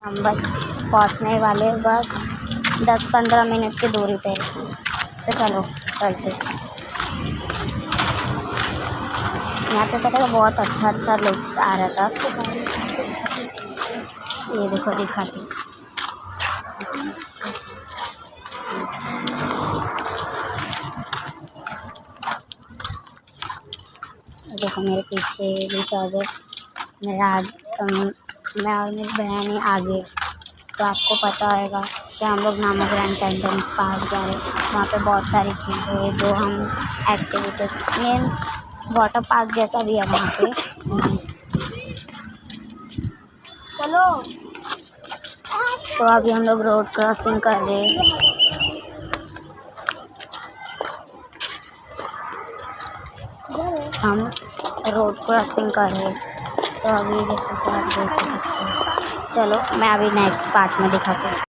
हम बस पहुंचने वाले, बस 10-15 मिनट की दूरी पे, तो चलो चलते। यहाँ पे पता है बहुत अच्छा लुक्स आ रहा था। ये देखो दिखाती, देखो मेरे पीछे भी सब मैं और मेरी बहन आगे। तो आपको पता होगा कि हम लोग नामा ग्रैंड सेंटेंस पार्क जा रहे हैं। वहाँ पे बहुत सारी चीज़ें हैं जो हम एक्टिविटीज मीन्स वाटर पार्क जैसा भी है वहाँ पे। चलो, तो अभी हम लोग रोड क्रॉसिंग कर रहे हैं। हम रोड क्रॉसिंग कर रहे हैं, तो अभी जैसे कि आप देख सकते हैं। चलो मैं अभी नेक्स्ट पार्ट में दिखाती हूँ।